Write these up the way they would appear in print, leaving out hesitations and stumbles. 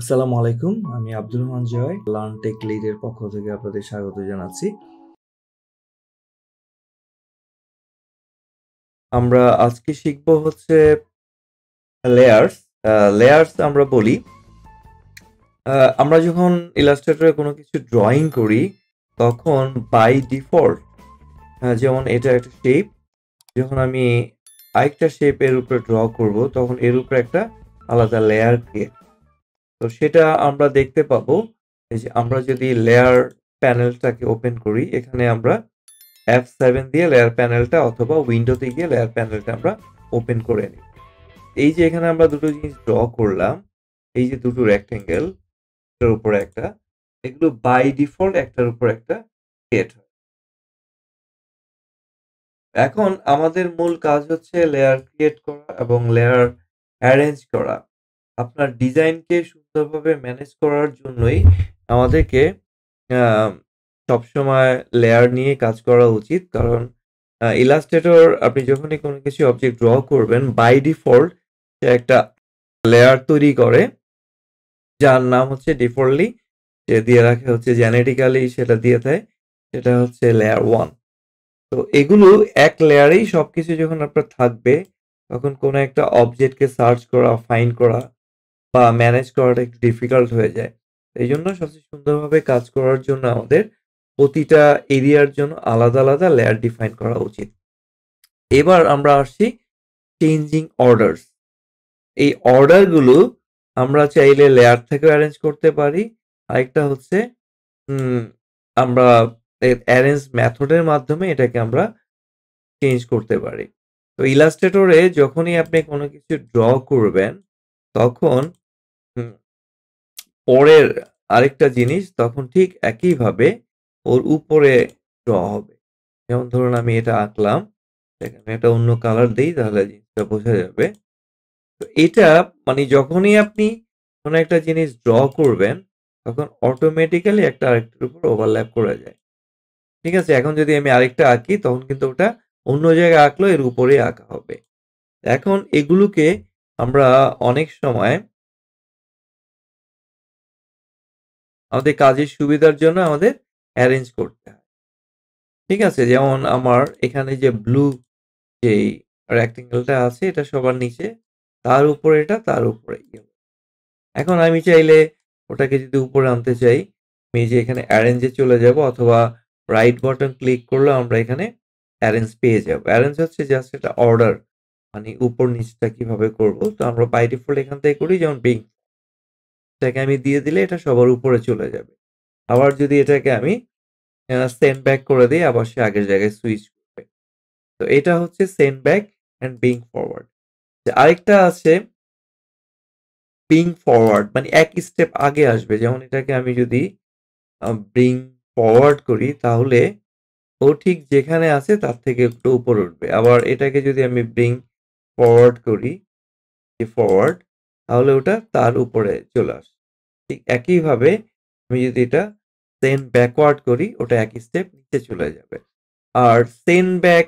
আসসালামু আলাইকুম। আমি আব্দুর রহমান জয়, লার্ন টেক লিড এর পক্ষ থেকে আপনাদের স্বাগত জানাচ্ছি। আমরা আজকে শিখব হচ্ছে লেয়ার্স। লেয়ার্স আমরা বলি, আমরা যখন ইলাস্ট্রেটরে কোনো কিছু ড্রয়িং করি, তখন বাই ডিফল্ট যেমন এটা একটা শেপ, যখন আমি আরেকটা শেপের উপরে ড্র করব, তখন এর উপরে একটা আলাদা লেয়ার ক্রিয়েট। তো সেটা আমরা দেখতে পাবো এই যে আমরা যদি লেয়ার প্যানেলটাকে ওপেন করি, এখানে আমরা F7 দিয়ে লেয়ার প্যানেলটা অথবা উইন্ডোতে গিয়ে লেয়ার প্যানেলটা আমরা ওপেন করে নিই। এই যে এখানে আমরা দুটো জিনিস ড্র করলাম, এই যে দুটো রেক্টেঙ্গেল, একটার উপরে একটা, এগুলো বাই ডিফল্ট একটার উপর একটা ক্রিয়েট হয়। এখন আমাদের মূল কাজ হচ্ছে লেয়ার ক্রিয়েট করা এবং লেয়ার অ্যারেঞ্জ করা। আপনার ডিজাইনকে সুন্দরভাবে ম্যানেজ করার জন্যই আমাদেরকে সবসময় লেয়ার নিয়ে কাজ করা উচিত। কারণ ইলাস্ট্রেটর আপনি যখনই কোনো কিছু অবজেক্ট ড্র করবেন, বাই ডিফল্ট সে একটা লেয়ার তৈরি করে, যার নাম হচ্ছে ডিফল্টলি সে দিয়ে রাখে হচ্ছে জেনেটিক্যালি সেটা দিয়ে দেয়, সেটা হচ্ছে লেয়ার 1। তো এগুলো এক লেয়ারেই সবকিছু যখন আপনার থাকবে, তখন কোনো একটা অবজেক্টকে সার্চ করা, ফাইন্ড করা বা ম্যানেজ করাটা একটু ডিফিকাল্ট হয়ে যায়। এই জন্য সবচেয়ে সুন্দরভাবে কাজ করার জন্য আমাদের প্রতিটা এরিয়ার জন্য আলাদা আলাদা লেয়ার ডিফাইন করা উচিত। এবার আমরা আসছি চেঞ্জিং অর্ডারস। এই অর্ডারগুলো আমরা চাইলে লেয়ার থেকে অ্যারেঞ্জ করতে পারি। আরেকটা হচ্ছে আমরা অ্যারেঞ্জ মেথডের মাধ্যমে এটাকে আমরা চেঞ্জ করতে পারি। তো ইলাস্ট্রেটরে যখনই আপনি কোনো কিছু ড্র করবেন, তখন পরের আরেকটা জিনিস তখন ঠিক একইভাবে ওর উপরে ড্র হবে। যেমন ধরুন আমি এটা আঁকলাম, এখানে একটা অন্য কালার দিই তাহলে জিনিসটা বোঝা যাবে। তো এটা মানে যখনই আপনি কোনো একটা জিনিস ড্র করবেন, তখন অটোমেটিক্যালি একটা আরেকটার উপর ওভারল্যাপ করে যায়। ঠিক আছে? এখন যদি আমি আরেকটা আঁকি, তখন কিন্তু ওটা অন্য জায়গায় আঁকলো এর উপরেই আঁকা হবে। এখন এগুলোকে আমরা অনেক সময় আমাদের কাজের সুবিধার জন্য আমাদের অ্যারেঞ্জ করতে হয়। ঠিক আছে? যেমন আমার এখানে যে ব্লু যেই রেক্টেঙ্গেলটা আছে, এটা সবার নিচে, তার উপরে এটা, তার উপরে ইয়েলো। এখন আমি চাইলে ওটাকে যদি উপরে আনতে চাই, আমি যে এখানে অ্যারেঞ্জে চলে যাব অথবা রাইট বাটন ক্লিক করলে আমরা এখানে অ্যারেঞ্জ পেয়ে যাব। অ্যারেঞ্জ হচ্ছে জাস্ট এটা অর্ডার, মানে উপর নিচটা কিভাবে করব। তো আমরা বাই ডিফল্ট এখান থেকে করি, যেমন বিং এটাকে আমি দিয়ে দিলে এটা সবার উপরে চলে যাবে। আবার যদি এটাকে আমি সেন্ড ব্যাক করে দিই, আবার সে আগের জায়গায় সুইচ করবে। তো এটা হচ্ছে send back and being forward. আরেকটা আছে বিং ফরওয়ার্ড, মানে এক স্টেপ আগে আসবে। যেমন এটাকে আমি যদি ব্রিং ফরওয়ার্ড করি, তাহলে ও ঠিক যেখানে আছে তার থেকে একটু উপরে উঠবে। আবার এটাকে যদি আমি ব্রিং ফরওয়ার্ড করি, ফরওয়ার্ড, তাহলে ওটা তার উপরে চলে আসে। ঠিক একইভাবে আমি যদি এটা সেন্ড ব্যাকওয়ার্ড করি, ওটা এক স্টেপ নিচে চলে যাবে। আর send back,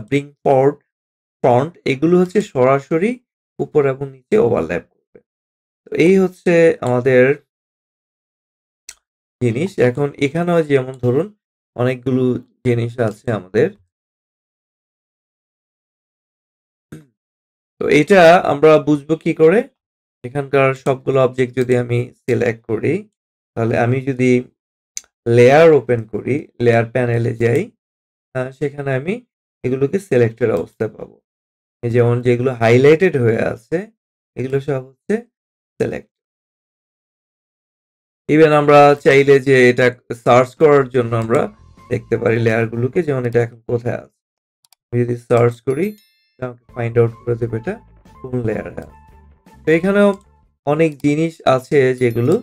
bring forward, front, এগুলো হচ্ছে সরাসরি উপর এবং নিচে ওভারল্যাপ করবে। তো এই হচ্ছে আমাদের জিনিস। এখন এখানেও যেমন ধরুন অনেকগুলো জিনিস আছে আমাদের। তো এটা আমরা বুঝবো কি করে? এখানকার সবগুলো অবজেক্ট যদি আমি সিলেক্ট করি, তাহলে আমি যদি লেয়ার ওপেন করি, লেয়ার প্যানেলে যাই, সেখানে আমি এগুলোকে সিলেক্টেড অবস্থায় পাবো। যেমন যেগুলো হাইলাইটেড হয়ে আছে, এগুলো সব হচ্ছে সিলেক্ট। ইভেন আমরা চাইলে যে এটা সার্চ করার জন্য আমরা দেখতে পারি লেয়ারগুলোকে, যেমন এটা এখন কোথায় আছে। আমি যদি সার্চ করি, আমাকে ফাইন্ড আউট করে দেবে এটা কোন লেয়ারে আছে। তো এখানেও অনেক জিনিস আছে যেগুলো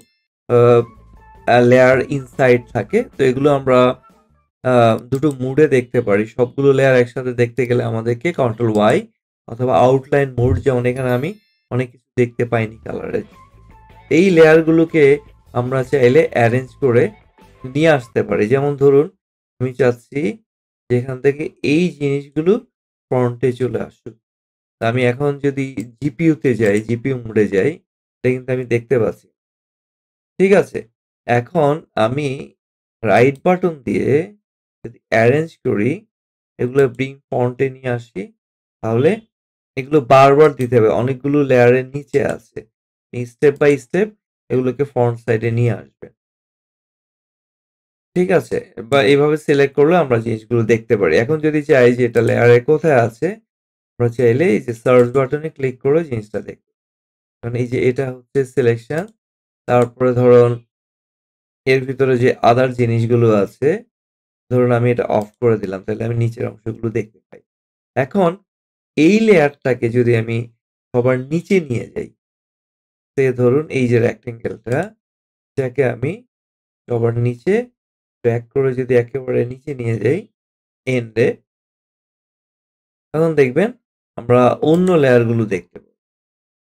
লেয়ার ইনসাইড থাকে। তো এগুলো আমরা দুটো মুডে দেখতে পারি। সবগুলো লেয়ার একসাথে দেখতে গেলে আমাদেরকে কন্ট্রোল ওয়াই অথবা আউটলাইন মোড, যেমন এখানে আমি অনেক কিছু দেখতে পাইনি কালারের। এই লেয়ারগুলোকে আমরা চাইলে অ্যারেঞ্জ করে নিয়ে আসতে পারি। যেমন ধরুন আমি চাচ্ছি যেখান থেকে এই জিনিসগুলো ফ্রন্টে চলে আসুক। আমি এখন যদি জিপিইউতে যাই, জিপিইউ মোডে যাই, এটা কিন্তু আমি দেখতে পাচ্ছি। ঠিক আছে? এখন আমি রাইট বাটন দিয়ে যদি অ্যারেঞ্জ করি, এগুলো ব্রিং ফন্টে নিয়ে আসি, তাহলে এগুলো বারবার দিতে হবে। অনেকগুলো লেয়ারের নিচে আছে। স্টেপ বাই স্টেপ এগুলোকে ফ্রন্ট সাইডে নিয়ে আসবে। ঠিক আছে? বা এভাবে সিলেক্ট করলে আমরা জিনিসগুলো দেখতে পারি। এখন যদি চাই যে এটা লেয়ারে কোথায় আছে, আমরা চাইলে এই যে সার্চ বাটনে ক্লিক করে জিনিসটা দেখব। কারণ এই যে এটা হচ্ছে সিলেকশন, তারপরে ধরুন এর ভিতরে যে আদার জিনিসগুলো আছে, ধরুন আমি এটা অফ করে দিলাম, তাহলে আমি নিচের অংশগুলো দেখতে পাই। এখন এই লেয়ারটাকে যদি আমি সবার নিচে নিয়ে যাই, ধরুন এই যে রেক্টেঙ্গেলটা, এটাকে আমি সবার নিচে ড্র্যাগ করে যদি একেবারে নিচে নিয়ে যাই এন্ডে, তখন দেখবেন আমরা অন্য লেয়ারগুলো দেখতে পাবো।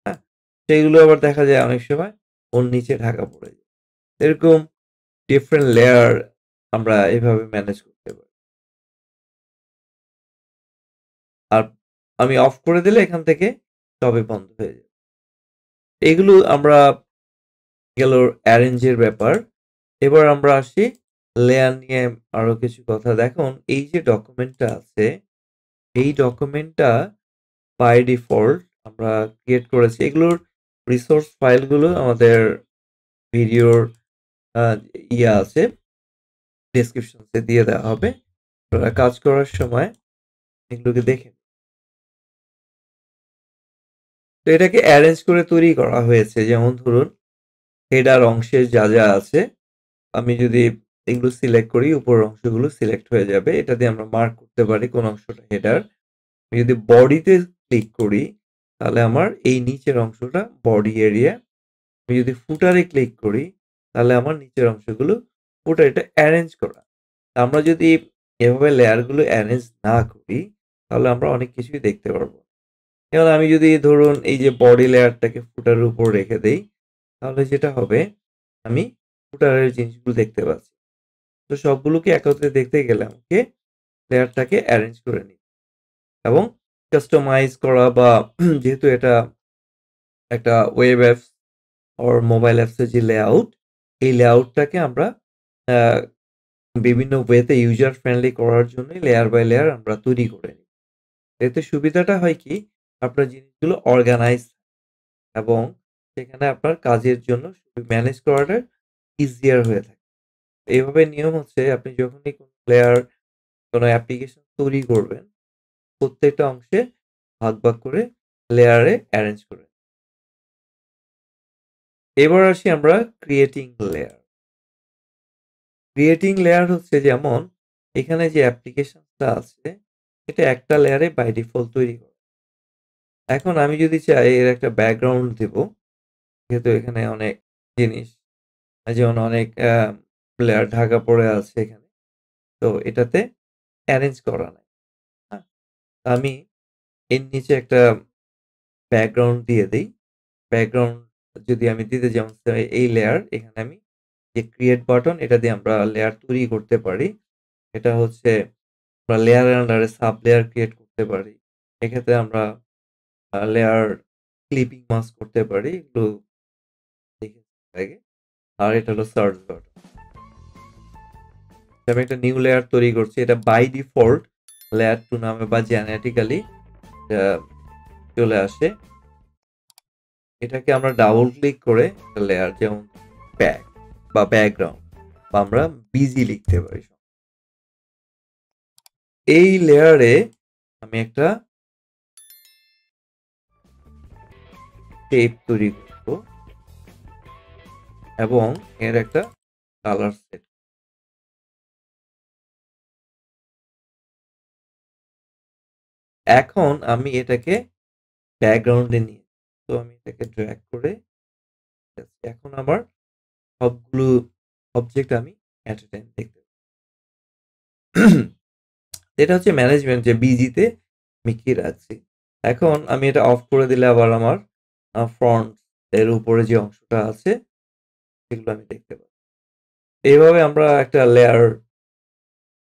হ্যাঁ, সেইগুলো আবার দেখা যায় অনেক সময় ওর নিচে ঢাকা পড়ে যায়। এরকম ডিফারেন্ট লেয়ার আমরা এভাবে ম্যানেজ করতে পারি। আর আমি অফ করে দিলে এখান থেকে সবই বন্ধ হয়ে যাবে। এগুলো আমরা গেল অ্যারেঞ্জের ব্যাপার। এবার আমরা আসি লেয়ার নিয়ে আরো কিছু কথা। দেখুন এই যে ডকুমেন্টটা আছে, এই ডকুমেন্টটা বাই ডিফল্ট আমরা ক্রিয়েট করেছি। এগুলোর রিসোর্স ফাইলগুলো আমাদের ভিডিওর ইয়ে আছে, ডেসক্রিপশনে দিয়ে দেওয়া হবে। আপনারা কাজ করার সময় এগুলোকে দেখে নিন। তো এটাকে অ্যারেঞ্জ করে তৈরি করা হয়েছে। যেমন ধরুন হেডার অংশে যা যা আছে, আমি যদি এগুলো সিলেক্ট করি, উপরের অংশগুলো সিলেক্ট হয়ে যাবে। এটা দিয়ে আমরা মার্ক করতে পারি কোন অংশটা হেডার। আমি যদি বডিতে ক্লিক করি, তাহলে আমার এই নিচের অংশটা বডি এরিয়া। আমি যদি ফুটারে ক্লিক করি, তাহলে আমার নিচের অংশগুলো ফুটার। এটা অ্যারেঞ্জ করা। আমরা যদি এভাবে লেয়ারগুলো অ্যারেঞ্জ না করি, তাহলে আমরা অনেক কিছুই দেখতে পারবো। যেমন আমি যদি ধরুন এই যে বডি লেয়ারটাকে ফুটারের উপর রেখে দেই, তাহলে যেটা হবে আমি ফুটারের জিনিসগুলো দেখতে পাচ্ছি। তো সবগুলোকে একত্রে দেখতে গেলে আমাকে লেয়ারটাকে অ্যারেঞ্জ করে নিই এবং কাস্টমাইজ করা বা যেহেতু এটা একটা ওয়েব অ্যাপস ওর মোবাইল অ্যাপসের যে লেআউট, এই লেআউটটাকে আমরা আহ, বিভিন্ন ওয়েতে ইউজার ফ্রেন্ডলি করার জন্য লেয়ার বাই লেয়ার আমরা তৈরি করে নিই। এতে সুবিধাটা হয় কি, আপনার জিনিসগুলো অর্গানাইজ এবং সেখানে আপনার কাজের জন্য ম্যানেজ করাটা ইজিয়ার হয়ে থাকে। এইভাবে নিয়ম হচ্ছে আপনি যখনই কোনো লেয়ার কোনো অ্যাপ্লিকেশন তৈরি করবেন, প্রত্যেকটা অংশে ভাগ ভাগ করে লেয়ারে অ্যারেঞ্জ করে। এবার আসি আমরা ক্রিয়েটিং লেয়ার। ক্রিয়েটিং লেয়ার হচ্ছে যেমন এখানে যে অ্যাপ্লিকেশনটা আছে, এটা একটা লেয়ারে বাই ডিফল্ট তৈরি করে। এখন আমি যদি চাই এর একটা ব্যাকগ্রাউন্ড দেব, যেহেতু এখানে অনেক জিনিস, যেমন অনেক লেয়ার ঢাকা পড়ে আছে এখানে, তো এটাতে অ্যারেঞ্জ করা নাই। হ্যাঁ, আমি এর নিচে একটা ব্যাকগ্রাউন্ড দিয়ে দিই। ব্যাকগ্রাউন্ড যদি আমি দিতে, যেমন এই লেয়ার, এখানে আমি যে ক্রিয়েট বাটন, এটা দিয়ে আমরা লেয়ার তৈরি করতে পারি। এটা হচ্ছে আমরা লেয়ারের আন্ডারে সাব লেয়ার ক্রিয়েট করতে পারি। এক্ষেত্রে আমরা লেয়ার ক্লিপিং মাস্ক করতে পারি। এগুলো দেখে লাগে। আর এটা হলো সার্চ বাটন। আমি একটা নিউ লেয়ার তৈরি করছি। এটা বাই ডিফল্ট লেয়ার 2 নামে বা জেনারেটিক্যালি চলে আসে। এটাকে আমরা ডাবল ক্লিক করে একটা লেয়ার, যেমন ব্যাক বা ব্যাকগ্রাউন্ড বা আমরা বিজি লিখতে পারি। এই লেয়ারে আমি একটা টেপ তৈরি করব এবং এর একটা কালার সেট। এখন আমি এটাকে ব্যাকগ্রাউন্ডে নিয়ে, তো আমি এটাকে ড্র্যাগ করে, এখন আমার সবগুলো অবজেক্ট আমি অ্যাট এ টাইম দেখতে পাবো। এটা হচ্ছে ম্যানেজমেন্ট, যে বিজিতে আমি কি রাখছি। এখন আমি এটা অফ করে দিলে আবার আমার ফ্রন্ট এর উপরে যে অংশটা আছে সেগুলো আমি দেখতে পাবো। এইভাবে আমরা একটা লেয়ার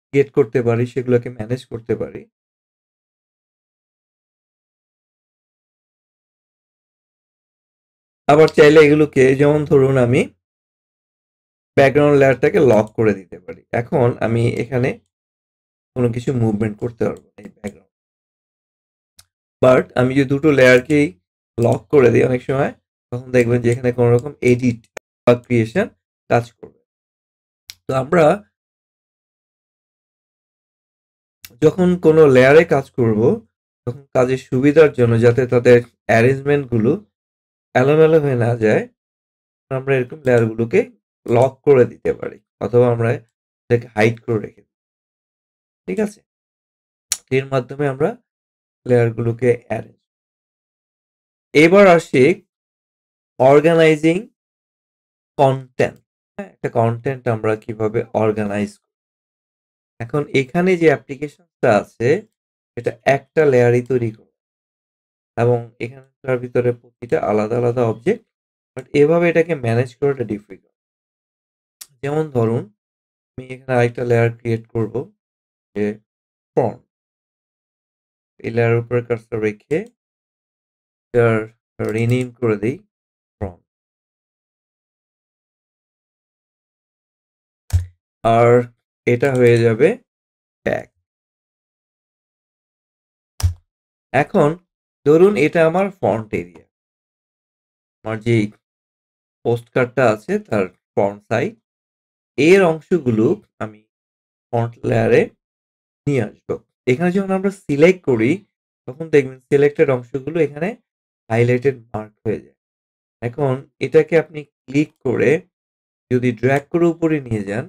ক্রিয়েট করতে পারি, সেগুলোকে ম্যানেজ করতে পারি। আবার চাইলে এগুলোকে, যেমন ধরুন আমি ব্যাকগ্রাউন্ড লেয়ারটাকে লক করে দিতে পারি। এখন আমি এখানে কোনো কিছু মুভমেন্ট করতে পারবো না এই ব্যাকগ্রাউন্ড, বাট আমি যদি দুটো লেয়ারকেই লক করে দিই অনেক সময়, তখন দেখবেন যে এখানে কোনো রকম এডিট বা ক্রিয়েশন কাজ করবে। তো আমরা যখন কোনো লেয়ারে কাজ করব, তখন কাজের সুবিধার জন্য যাতে তাদের অ্যারেঞ্জমেন্টগুলো এলোমেলো হয়ে না যায়, আমরা এরকম লেয়ারগুলোকে লক করে দিতে পারি, অথবা আমরা এটাকে হাইড করে রেখে দিই। ঠিক আছে, এর মাধ্যমে আমরা লেয়ারগুলোকে অ্যারেঞ্জ। এবার আসি অর্গানাইজিং কন্টেন্ট। হ্যাঁ, একটা কন্টেন্ট আমরা কিভাবে অর্গানাইজ করি। এখন এখানে যে অ্যাপ্লিকেশনটা আছে, এটা একটা লেয়ারই তৈরি করে, এবং এখানটার ভিতরে প্রতিটা আলাদা আলাদা অবজেক্ট, বাট এভাবে এটাকে ম্যানেজ করাটা ডিফিকাল্ট। যেমন ধরুন, আমি এখানে আরেকটা লেয়ার ক্রিয়েট করব, যে ফন্ট। এই লেয়ারের উপরে কার্সর রেখে এটার রিনেম করে দিই ফন্ট, আর এটা হয়ে যাবে ট্যাগ। এখন ধরুন এটা আমার ফন্ট এরিয়া, আমার যে পোস্ট কার্ডটা আছে তার ফন্ট সাইজ, এর অংশগুলো আমি ফন্ট লেয়ারে নিয়ে আসবো। এখানে যখন আমরা সিলেক্ট করি, তখন দেখবেন সিলেক্টেড অংশগুলো এখানে হাইলাইটেড মার্ক হয়ে যায়। এখন এটাকে আপনি ক্লিক করে যদি ড্র্যাগ করে উপরে নিয়ে যান,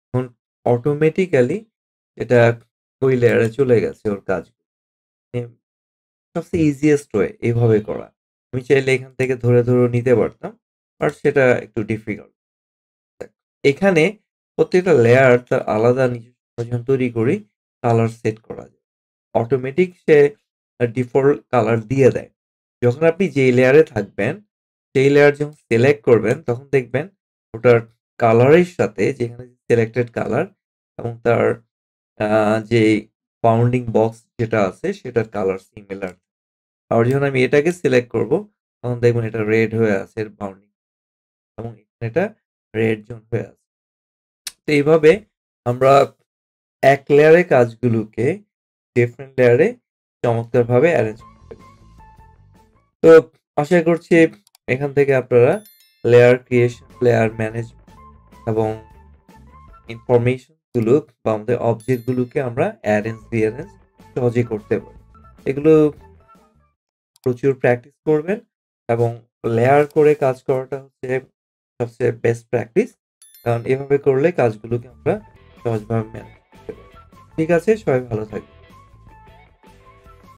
তখন অটোমেটিক্যালি এটা ওই লেয়ারে চলে গেছে ওর কাজ। সবচেয়ে ইজিয়েস্ট ওয়ে এইভাবে করা। আমি চাইলে এখান থেকে ধরে ধরে নিতে পারতাম, বাট সেটা একটু ডিফিকাল্ট। এখানে প্রত্যেকটা লেয়ার তার আলাদা নিজস্ব তৈরি করি, কালার সেট করা যায়। অটোমেটিক সে ডিফল্ট কালার দিয়ে দেয়। যখন আপনি যেই লেয়ারে থাকবেন, সেই লেয়ার যখন সিলেক্ট করবেন, তখন দেখবেন ওটার কালারের সাথে যেখানে সিলেক্টেড কালার এবং তার যে বাউন্ডিং বক্স যেটা আছে সেটার কালার সিমিলার। আর যখন আমি এটাকে সিলেক্ট করব, তখন দেখবেন এটা রেড হয়ে আছে এর বাউন্ডিং, এবং এটা রেড জোন হয়ে আছে। তো এইভাবে আমরা এক লেয়ারে কাজগুলোকে ডিফারেন্ট লেয়ারে চমৎকারভাবে অ্যারেঞ্জ করতে পারি। তো আশা করছি এখান থেকে আপনারা লেয়ার ক্রিয়েশন, লেয়ার ম্যানেজমেন্ট এবং ইনফরমেশন গুলো বা আমাদের অবজেক্ট গুলোকে আমরা অ্যারেঞ্জ রিঅ্যারেঞ্জ সহজে করতে পারি। এগুলো প্রচুর প্র্যাকটিস করবেন, এবং লেয়ার করে কাজ করাটা হচ্ছে সবচেয়ে বেস্ট প্র্যাকটিস, কারণ এভাবে করলে কাজগুলোকে আমরা সহজভাবে ম্যানেজ করতে পারি। ঠিক আছে, সবাই ভালো থাকবেন।